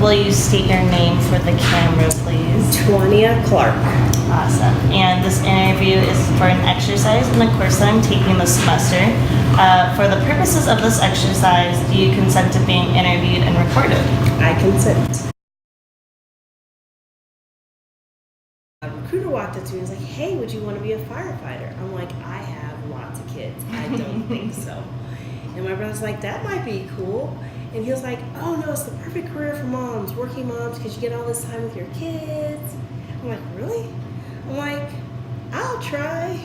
will you state your name for the camera, please? Twania Clark. Awesome. And this interview is for an exercise in the course that I'm taking this semester. For the purposes of this exercise, do you consent to being interviewed and recorded? I consent. A recruiter walked up to me and was like, hey, would you want to be a firefighter? I'm like, I have lots of kids. I don't think so. And my brother's like, that might be cool. And he was like, oh no, it's the perfect career for moms, working moms, because you get all this time with your kids. I'm like, really? I'm like, I'll try.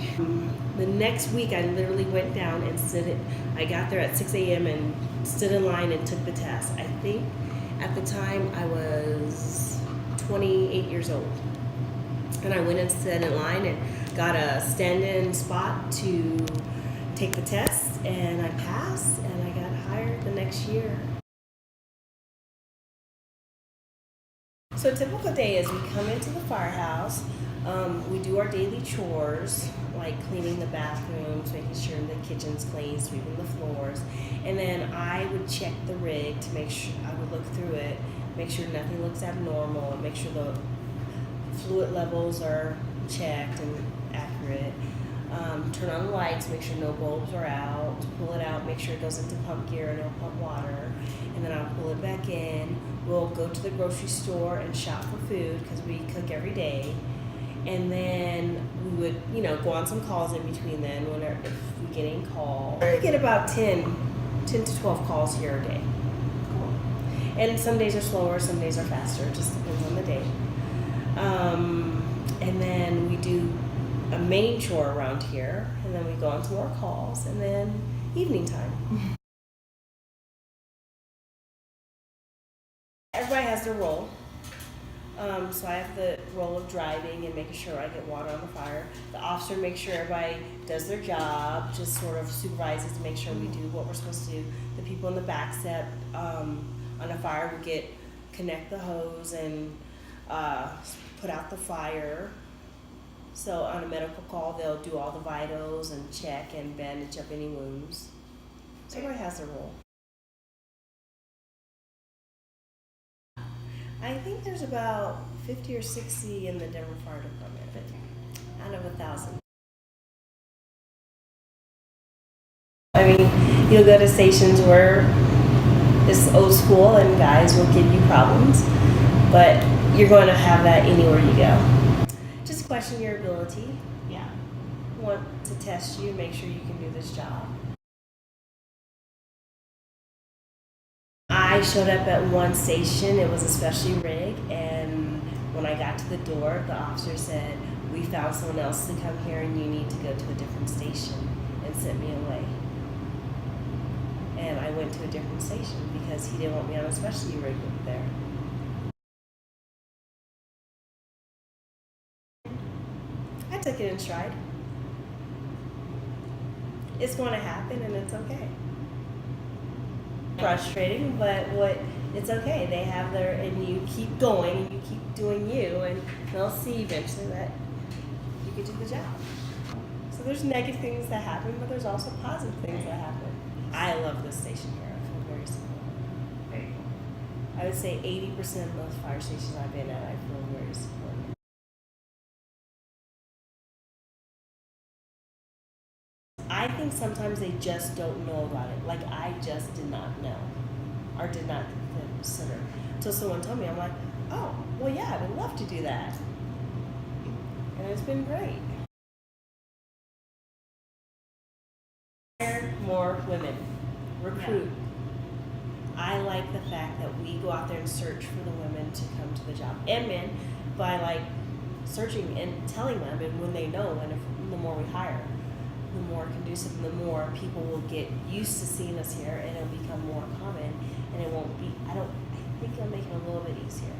The next week, I literally went down and I got there at 6 a.m. and stood in line and took the test. I think at the time I was 28 years old. And I went and stood in line and got a stand-in spot to take the test, and I passed, and I got hired the next year. So a typical day is we come into the firehouse, we do our daily chores, like cleaning the bathrooms, making sure the kitchen's clean, sweeping the floors, and then I would check the rig to make sure, I would look through it, make sure nothing looks abnormal, and make sure the fluid levels are checked and accurate. Turn on the lights, make sure no bulbs are out, pull it out, make sure it goes into pump gear and it'll pump water, and then I'll pull it back in. We'll go to the grocery store and shop for food because we cook every day, and then we would, go on some calls in between then if we get any call. We get about 10 to 12 calls here a day. And some days are slower, some days are faster, it just depends on the day. And then we do a main chore around here, and then we go on to more calls, and then evening time. Everybody has their role. So I have the role of driving and making sure I get water on the fire. The officer makes sure everybody does their job, just sort of supervises to make sure we do what we're supposed to do. The people in the back set on a fire would connect the hose and put out the fire. So on a medical call, they'll do all the vitals and check and bandage up any wounds. So everybody has their role. I think there's about 50 or 60 in the Denver Fire Department, out of 1,000. I mean, you'll go to stations where it's old school and guys will give you problems, but you're going to have that anywhere you go. Just question your ability. Yeah. Want to test you, make sure you can do this job. I showed up at one station, it was a specialty rig, and when I got to the door, the officer said, we found someone else to come here and you need to go to a different station, and sent me away. And I went to a different station because he didn't want me on a specialty rig there. I took it in stride. It's going to happen and it's okay. Frustrating, but it's okay. They have and you keep going and you keep doing you, and they'll see eventually that you can do the job. So there's negative things that happen, but there's also positive things that happen. I love this station here. I feel very supported. I would say 80% of those fire stations I've been at, I feel very supported. I think sometimes they just don't know about it. Like I just did not know or did not consider. Until someone told me, I'm like, oh, well yeah, I would love to do that. And it's been great. Hire more women. Recruit. Yeah. I like the fact that we go out there and search for the women to come to the job. And men, by searching and telling them, and when they know, and the more we hire, the more conducive and the more people will get used to seeing us here, and it'll become more common, and it won't be, I think it'll make it a little bit easier.